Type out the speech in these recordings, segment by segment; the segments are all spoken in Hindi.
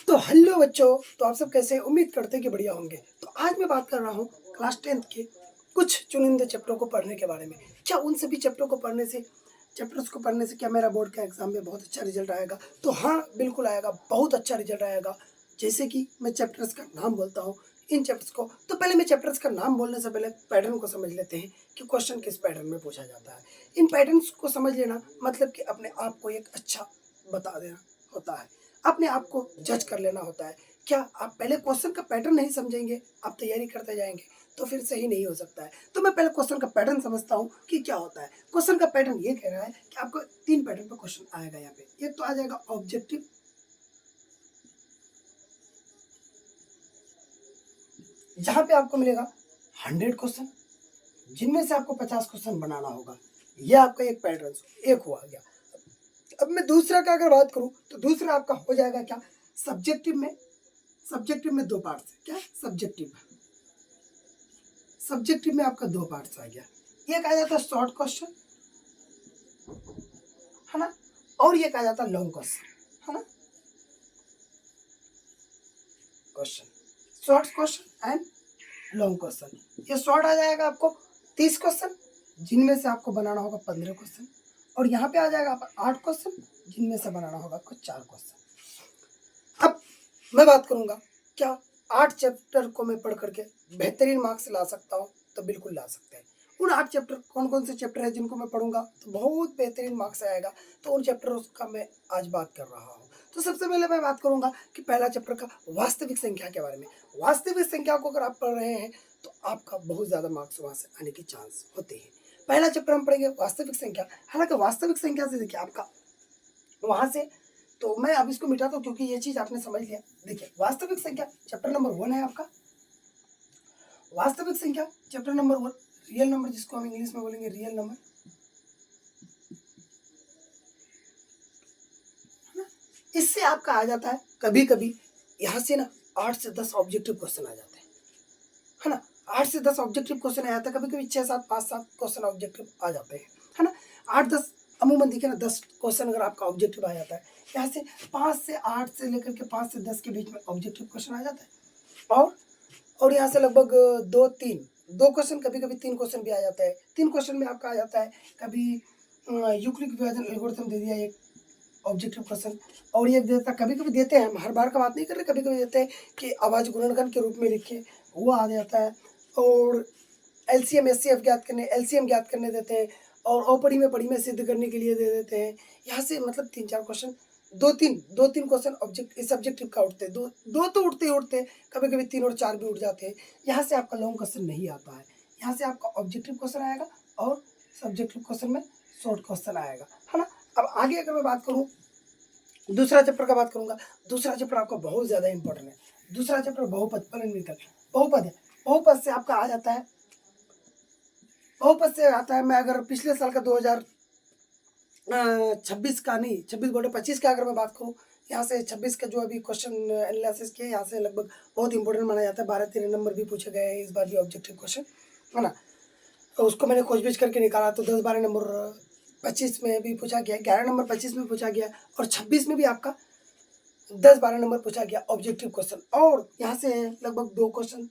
तो हेलो बच्चों, तो आप सब कैसे हैं? उम्मीद करते हैं कि बढ़िया होंगे। तो आज मैं बात कर रहा हूँ क्लास 10th के कुछ चुनिंदा चैप्टरों को पढ़ने के बारे में। क्या उन सभी चैप्टर्स को पढ़ने से क्या मेरा बोर्ड के एग्जाम में बहुत अच्छा रिजल्ट आएगा? तो हाँ, बिल्कुल आएगा, बहुत अच्छा रिजल्ट आएगा। जैसे कि मैं चैप्टर्स का नाम बोलता हूँ, इन चैप्टर्स को तो पहले मैं चैप्टर्स का नाम बोलने से पहले पैटर्न को समझ लेते हैं कि क्वेश्चन किस पैटर्न में पूछा जाता है। इन पैटर्न्स को समझ लेना मतलब कि अपने आप को एक अच्छा बता देना होता है, अपने आप को जज कर लेना होता है। क्या आप पहले क्वेश्चन का पैटर्न नहीं समझेंगे, आप तैयारी करते जाएंगे तो फिर सही नहीं हो सकता है। तो मैं पहले क्वेश्चन का पैटर्न समझता हूँ कि क्या होता है। क्वेश्चन का पैटर्न ये कह रहा है कि आपको 3 पैटर्न पर क्वेश्चन आएगा। यहाँ पे एक तो आ जाएगा ऑब्जेक्टिव, जहाँ पे आपको मिलेगा 100 क्वेश्चन, जिनमें से आपको 50 क्वेश्चन बनाना होगा। यह आपका एक पैटर्न एक हुआ गया। अब मैं दूसरा का अगर बात करूँ तो दूसरा आपका हो जाएगा क्या, सब्जेक्टिव में 2 पार्ट्स है। क्या सब्जेक्टिव में आपका 2 पार्ट्स आ गया। एक आ जाता है शॉर्ट क्वेश्चन, है ना, और एक आ जाता है लॉन्ग क्वेश्चन, है ना। Short question and long question. ये शॉर्ट आ जाएगा आपको 30 क्वेश्चन, जिनमें से आपको बनाना होगा 15 क्वेश्चन, और यहाँ पे आ जाएगा आपका 8 क्वेश्चन, जिनमें से बनाना होगा आपको 4 क्वेश्चन। अब मैं बात करूंगा, क्या 8 चैप्टर को मैं पढ़ करके बेहतरीन मार्क्स ला सकता हूँ? तो बिल्कुल ला सकते हैं। उन 8 चैप्टर कौन कौन से चैप्टर है जिनको मैं पढ़ूंगा तो बहुत बेहतरीन मार्क्स आएगा? तो उन चैप्टरों का मैं आज बात कर रहा हूँ। तो सबसे पहले मैं बात करूंगा कि पहला चैप्टर का वास्तविक संख्या के बारे में। वास्तविक संख्या को अगर आप पढ़ रहे हैं तो आपका बहुत ज़्यादा मार्क्स वहाँ से आने के चांस होते हैं। पहला चैप्टर हम पढ़ेंगे वास्तविक संख्या। हालांकि वास्तविक संख्या से देखिए आपका वहाँ से, तो मैं अब इसको मिटाता हूँ क्योंकि ये चीज़ आपने समझ लिया। देखिए वास्तविक संख्या चैप्टर नंबर 1 है आपका। वास्तविक संख्या चैप्टर नंबर 1, रियल नंबर, जिसको हम इंग्लिश में बोलेंगे रियल नंबर, है ना। इससे आपका आ जाता है कभी कभी यहाँ से ना 8 से 10 ऑब्जेक्टिव क्वेश्चन आ जाते हैं, है ना। 8 से 10 ऑब्जेक्टिव क्वेश्चन आ जाता है, कभी कभी 6-7, 5-7 क्वेश्चन ऑब्जेक्टिव आ जाते हैं, है ना। 8-10 अमूमन देखिए ना, 10 क्वेश्चन अगर आपका ऑब्जेक्टिव आ जाता है, यहाँ से 5 से 8 से लेकर के 5 से 10 के बीच में ऑब्जेक्टिव क्वेश्चन आ जाता है। और यहाँ से लगभग 2 क्वेश्चन, कभी कभी 3 क्वेश्चन भी आ जाता है। 3 क्वेश्चन में आपका आ जाता है कभी यूक्लिड विभाजन एल्गोरिथम दे दिया एक ऑब्जेक्टिव क्वेश्चन, और ये देता, कभी कभी देते हैं, हम हर बार का बात नहीं कर रहे, कभी कभी देते हैं कि आवाज गुणनखंड के रूप में लिखिए, वो आ जाता है। और एलसीएम एचसीएफ ज्ञात करने, एलसीएम ज्ञात करने देते हैं, और औपड़ी में पड़ी में सिद्ध करने के लिए दे देते हैं। यहाँ से मतलब 3-4 क्वेश्चन, 2-3 क्वेश्चन सब्जेक्टिव का उठते हैं, दो तो उठते, कभी कभी 3 और 4 भी उठ जाते हैं। यहाँ से आपका लॉन्ग क्वेश्चन नहीं आता है, यहाँ से आपका ऑब्जेक्टिव क्वेश्चन आएगा और सब्जेक्टिव क्वेश्चन में शॉर्ट क्वेश्चन आएगा, है ना। अब आगे अगर मैं बात करूँ, दूसरा चैप्टर का बात करूंगा। दूसरा चैप्टर आपका बहुत ज़्यादा इंपॉर्टेंट है। दूसरा चैप्टर बहुपद, परिमित बहुपद है। बहुपद से आपका आ जाता है, बहुपद से आता है, मैं अगर पिछले साल का 2026 का नहीं, 26/25 का अगर मैं बात करूँ, यहाँ से 26 का जो अभी क्वेश्चन एनालिसिस किया, यहाँ से लगभग बहुत इंपॉर्टेंट माना जाता है। 12-13 नंबर भी पूछे गए हैं इस बार भी ऑब्जेक्टिव क्वेश्चन, है ना। तो उसको मैंने खोजबीज करके निकाला, तो 10-12 नंबर 25 में भी पूछा गया, 11 नंबर 25 में पूछा गया, और 26 में भी आपका 10-12 नंबर पूछा गया ऑब्जेक्टिव क्वेश्चन। और यहाँ से लगभग 2 क्वेश्चन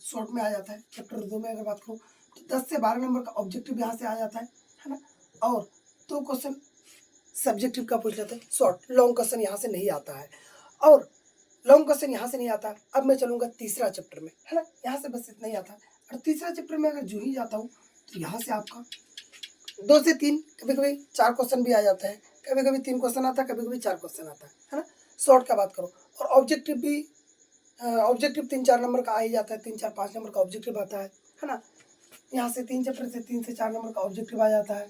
शॉर्ट में आ जाता है। चैप्टर 2 में अगर बात करूँ तो 10 से 12 नंबर का ऑब्जेक्टिव यहाँ से आ जाता है ना। और 2 क्वेश्चन सब्जेक्टिव का पूछ लेते हैं शॉर्ट। लॉन्ग क्वेश्चन यहाँ से नहीं आता है, और लॉन्ग क्वेश्चन यहाँ से नहीं आता। अब मैं चलूँगा तीसरा चैप्टर में, है ना। यहाँ से बस इतना ही आता है। और तीसरा चैप्टर में अगर जो ही जाता हूँ तो यहाँ से आपका 2 से 3, कभी कभी 4 क्वेश्चन भी आ जाता है, कभी कभी 3 क्वेश्चन आता है, कभी कभी 4 क्वेश्चन आता है ना। शॉर्ट का बात करो, और ऑब्जेक्टिव भी ऑब्जेक्टिव 3-4 नंबर का आ ही जाता है, 3-4-5 नंबर का ऑब्जेक्टिव आता है ना। यहाँ से 3 चैप्टर से 3 से 4 नंबर का ऑब्जेक्टिव आ जाता है,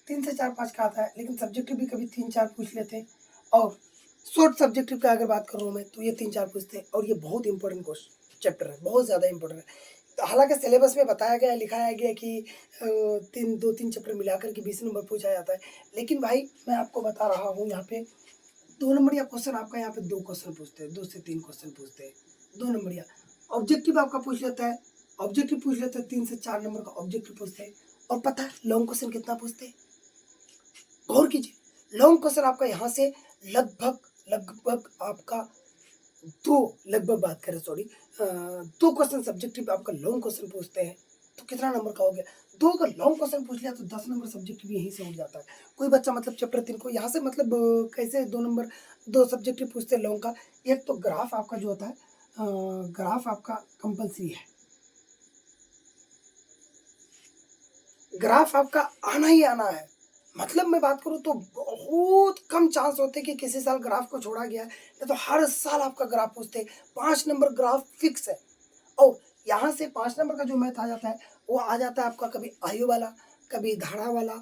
3 से 4-5 का आता है, लेकिन सब्जेक्टिव भी कभी 3-4 पूछ लेते हैं। और शॉर्ट सब्जेक्टिव का अगर बात करूँ मैं तो ये 3-4 पूछते हैं, और ये बहुत इंपॉर्टेंट क्वेश्चन चैप्टर है, बहुत ज़्यादा इंपॉर्टेंट है। तो हालांकि सिलेबस में बताया गया, लिखाया गया कि 2-3 चैप्टर मिलाकर के 20 नंबर पूछा जाता है, लेकिन भाई मैं आपको बता रहा हूँ, यहाँ पे 2 नंबरिया क्वेश्चन आपका यहाँ पे 2 क्वेश्चन पूछते हैं, 2 से 3 क्वेश्चन पूछते हैं, 2 नंबरिया। ऑब्जेक्टिव आपका पूछ लेता है, ऑब्जेक्टिव पूछ लेते हैं, 3 से 4 नंबर का ऑब्जेक्टिव पूछते हैं। और पता है लॉन्ग क्वेश्चन कितना पूछते हैं? गौर कीजिए, लॉन्ग क्वेश्चन आपका यहाँ से लगभग लगभग आपका दो लगभग बात करें, सॉरी, 2 क्वेश्चन सब्जेक्टिव आपका लॉन्ग क्वेश्चन पूछते हैं, तो कितना नंबर का हो गया? 2 अगर लॉन्ग क्वेश्चन पूछ लिया तो 10 नंबर सब्जेक्टिव यहीं से उठ जाता है। कोई बच्चा मतलब चैप्टर 3 को यहाँ से मतलब कैसे 2 नंबर 2 सब्जेक्टिव पूछते हैं लॉन्ग का। एक तो ग्राफ आपका जो होता है, ग्राफ आपका कंपल्सरी है। ग्राफ आपका आना ही आना है। मतलब मैं बात करूँ तो बहुत कम चांस होते हैं कि किसी साल ग्राफ को छोड़ा गया है, नहीं तो हर साल आपका ग्राफ पूछते हैं। 5 नंबर ग्राफ फिक्स है। और यहाँ से 5 नंबर का जो मैथ आ जाता है, वो आ जाता है आपका कभी आयु वाला, कभी धारा वाला,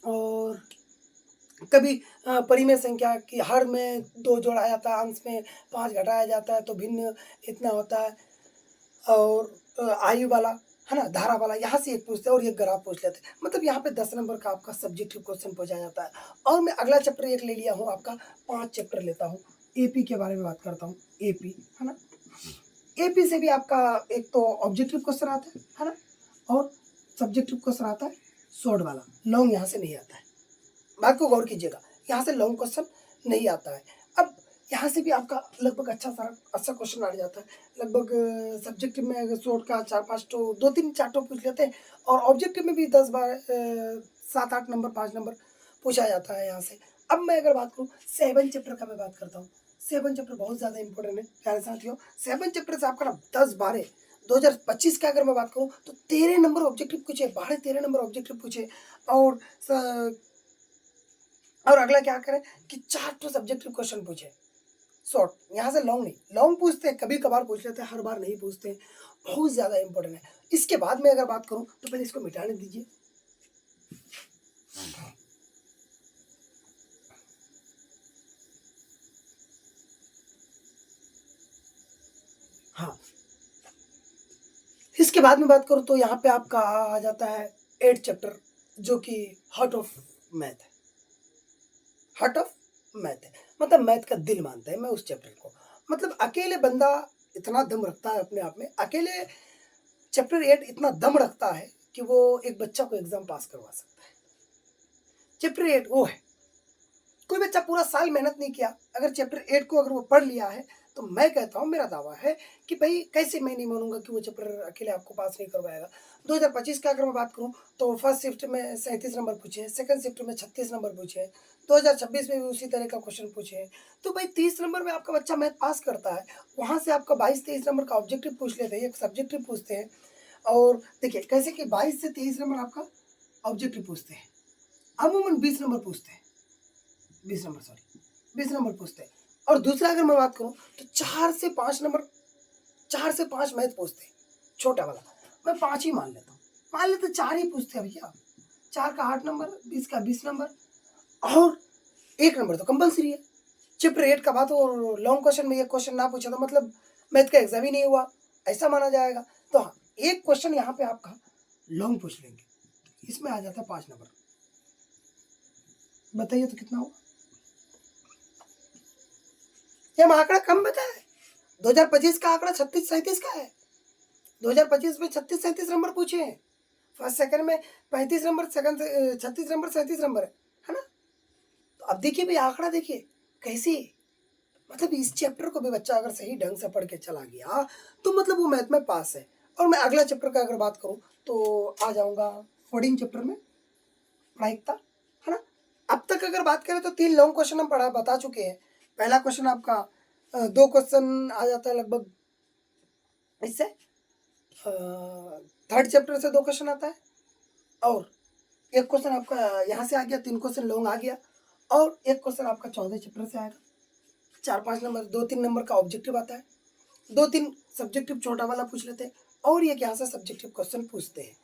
और कभी परिमेय संख्या की हर में 2 जोड़ा जाता है, अंश में 5 घटाया जाता है तो भिन्न इतना होता है, और आयु वाला, है ना, धारा वाला, यहाँ से एक पूछते हैं और ये ग्राफ पूछ लेते हैं। मतलब यहाँ पे 10 नंबर का आपका सब्जेक्टिव क्वेश्चन पूछा जाता है। और मैं अगला चैप्टर एक ले लिया हूँ आपका, 5 चैप्टर लेता हूँ, एपी के बारे में बात करता हूँ। एपी, है ना, एपी से भी आपका एक तो ऑब्जेक्टिव क्वेश्चन आता है ना, और सब्जेक्टिव क्वेश्चन आता है शॉर्ट वाला, लॉन्ग यहाँ से नहीं आता है। बात को गौर कीजिएगा, यहाँ से लॉन्ग क्वेश्चन नहीं आता है। अब यहाँ से भी आपका लगभग अच्छा क्वेश्चन आ जाता है। लगभग सब्जेक्टिव में अगर शॉर्ट का 4-5 तो 2-3 4 तो पूछ लेते हैं, और ऑब्जेक्टिव में भी 7-8 नंबर 5 नंबर पूछा जाता है यहाँ से। अब मैं अगर बात करूँ 7 चैप्टर का, मैं बात करता हूँ। 7 चैप्टर बहुत ज़्यादा इंपॉर्टेंट है प्यारे साथियों। 7 चैप्टर से आपका ना 10-12 2025 का अगर मैं बात करूँ तो 13 नंबर ऑब्जेक्टिव पूछे, 12-13 नंबर ऑब्जेक्टिव पूछे। और और अगला क्या करें कि 4 तो सब्जेक्टिव क्वेश्चन पूछे शॉर्ट, यहाँ से लॉन्ग नहीं। लॉन्ग पूछते हैं, कभी कभार पूछ लेते हैं, हर बार नहीं पूछते हैं। बहुत ज़्यादा इंपॉर्टेंट है। इसके बाद में अगर बात करूँ तो पहले इसको मिटाने दीजिए। हाँ, इसके बाद में बात करूँ तो यहाँ पे आपका आ जाता है 8 चैप्टर, जो कि हार्ट ऑफ मैथ है। हार्ट ऑफ मैथ है, मतलब मैथ का दिल मानते हैं मैं उस चैप्टर को। मतलब अकेले बंदा इतना दम रखता है अपने आप में, अकेले चैप्टर 8 इतना दम रखता है कि वो एक बच्चा को एग्जाम पास करवा सकता है। चैप्टर 8 वो है। कोई बच्चा पूरा साल मेहनत नहीं किया, अगर चैप्टर 8 को अगर वो पढ़ लिया है, तो मैं कहता हूँ, मेरा दावा है कि भाई कैसे मैं नहीं मानूंगा कि वो चैप्टर अकेले आपको पास नहीं करवाएगा। 2025 का अगर मैं बात करूँ तो फर्स्ट शिफ्ट में 37 नंबर पूछे, सेकंड शिफ्ट में 36 नंबर पूछे, 2026 में भी उसी तरह का क्वेश्चन पूछे। तो भाई 30 नंबर में आपका बच्चा मैथ पास करता है, वहाँ से आपका 22-23 नंबर का ऑब्जेक्टिव पूछ लेते हैं, एक सब्जेक्टिव पूछते हैं। और देखिए कैसे कि 22 से 23 नंबर आपका ऑब्जेक्टिव पूछते हैं, अमूमन 20 नंबर पूछते हैं, 20 नंबर सॉरी 20 नंबर पूछते हैं। और दूसरा अगर मैं बात करूँ तो 4 से 5 मैथ पूछते हैं, छोटा वाला। मैं 5 ही मान लेता हूँ, मान लेते 4 ही पूछते हैं भैया। 4 का 8 नंबर, 20 का 20 नंबर, और 1 नंबर तो कंपल्सरी है। चैप्टर 8 का बात और लॉन्ग क्वेश्चन में एक क्वेश्चन ना पूछा तो मतलब मैथ का एग्जाम ही नहीं हुआ, ऐसा माना जाएगा। तो हाँ, एक क्वेश्चन यहाँ पे आपका लॉन्ग पूछ लेंगे, इसमें आ जाता है 5 नंबर। बताइए तो कितना हुआ? ये हम आंकड़ा कम बताया है। 2025 का आंकड़ा 36-37 का है। 2025 में 36-37 नंबर पूछे हैं, फर्स्ट सेकंड में 35 नंबर, सेकंड 36 नंबर 37 नंबर है ना। तो अब देखिए भाई आंकड़ा देखिए कैसे, मतलब इस चैप्टर को भी बच्चा अगर सही ढंग से पढ़ के चला गया तो मतलब वो मैथ में पास है। और मैं अगला चैप्टर का अगर बात करूँ तो आ जाऊंगा 14 चैप्टर में, प्रायिकता, है ना। अब तक अगर बात करें तो 3 लॉन्ग क्वेश्चन हम पढ़ा बता चुके हैं। पहला क्वेश्चन आपका 2 क्वेश्चन आ जाता है लगभग इससे, थर्ड चैप्टर से 2 क्वेश्चन आता है, और एक क्वेश्चन आपका यहाँ से आ गया, 3 क्वेश्चन लॉन्ग आ गया, और एक क्वेश्चन आपका 14 चैप्टर से आएगा। 4-5 नंबर, 2-3 नंबर का ऑब्जेक्टिव आता है, 2-3 सब्जेक्टिव छोटा वाला पूछ लेते हैं, और एक यहाँ से सब्जेक्टिव क्वेश्चन पूछते हैं,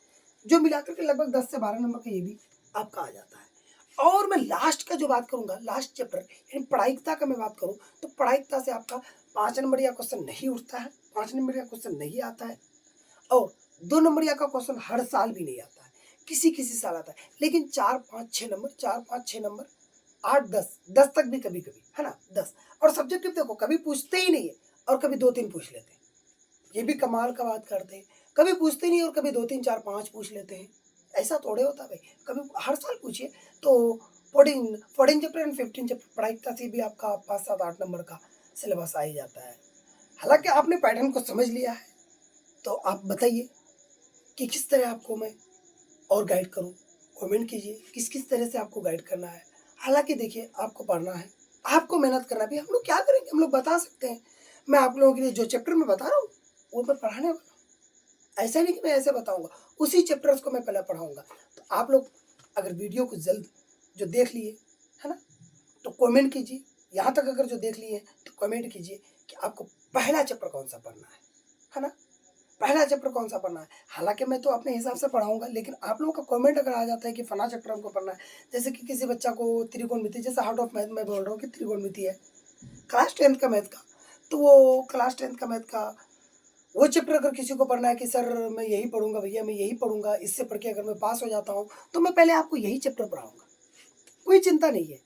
जो मिलाकर के लगभग 10 से 12 नंबर का ये भी आपका आ जाता है। और मैं लास्ट का जो बात करूंगा, लास्ट चैप्टर यानी प्रायिकता का मैं बात करूं तो प्रायिकता से आपका 5 नंबर का क्वेश्चन नहीं उठता है, 5 नंबर का क्वेश्चन नहीं आता है, और 2 नंबरिया का क्वेश्चन हर साल भी नहीं आता है, किसी किसी साल आता है। लेकिन 4-5-6 नंबर, 4-5-6 नंबर, 8-10 तक भी कभी कभी, है ना, 10। और सब्जेक्टिव देखो कभी पूछते ही नहीं है, और कभी 2-3 पूछ लेते हैं, ये भी कमाल का बात करते हैं। कभी पूछते नहीं और कभी 2-3-4-5 पूछ लेते हैं, ऐसा थोड़े होता भाई, कभी हर साल पूछिए। तो 14 चैप्टर एंड 15 चैप्टर प्रायिकता से भी आपका 5-7-8 नंबर का सिलेबस आ ही जाता है। हालांकि आपने पैटर्न को समझ लिया है, तो आप बताइए कि किस तरह आपको मैं और गाइड करूं। कमेंट कीजिए किस किस तरह से आपको गाइड करना है। हालांकि देखिए, आपको पढ़ना है, आपको मेहनत करना भी। हम लोग क्या करेंगे, हम लोग बता सकते हैं। मैं आप लोगों के लिए जो चैप्टर में बता रहा हूँ वो मैं पढ़ाने वाला हूँ। ऐसा नहीं कि मैं ऐसे बताऊंगा, उसी चैप्टर्स को मैं पहले पढ़ाऊंगा। तो आप लोग अगर वीडियो को जल्द जो देख लिए, है ना, तो कमेंट कीजिए। यहाँ तक अगर जो देख लिए तो कमेंट कीजिए कि आपको पहला चैप्टर कौन सा पढ़ना है ना, पहला चैप्टर कौन सा पढ़ना है। हालांकि मैं तो अपने हिसाब से पढ़ाऊंगा, लेकिन आप लोगों का कमेंट अगर आ जाता है कि फला चैप्टर हमको पढ़ना है, जैसे कि किसी बच्चा को त्रिकोणमिति, जैसे हार्ट ऑफ मैथ में बोल रहा हूँ कि त्रिकोणमिति है क्लास 10th का मैथ का, तो वो क्लास 10th का मैथ का वो चैप्टर अगर किसी को पढ़ना है कि सर मैं यही पढ़ूंगा भैया, मैं यही पढ़ूंगा, इससे पढ़ के अगर मैं पास हो जाता हूँ तो मैं पहले आपको यही चैप्टर पढ़ाऊंगा। कोई चिंता नहीं है,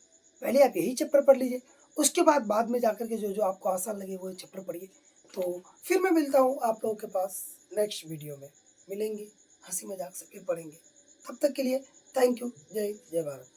पहले आप यही चैप्टर पढ़ लीजिए। उसके बाद में जाकर के जो जो आपको आसान लगे वो चैप्टर पढ़िए। तो फिर मैं मिलता हूँ आप लोगों के पास नेक्स्ट वीडियो में। मिलेंगे, हंसी मजाक से फिर पढ़ेंगे। तब तक के लिए थैंक यू। जय जय भारत।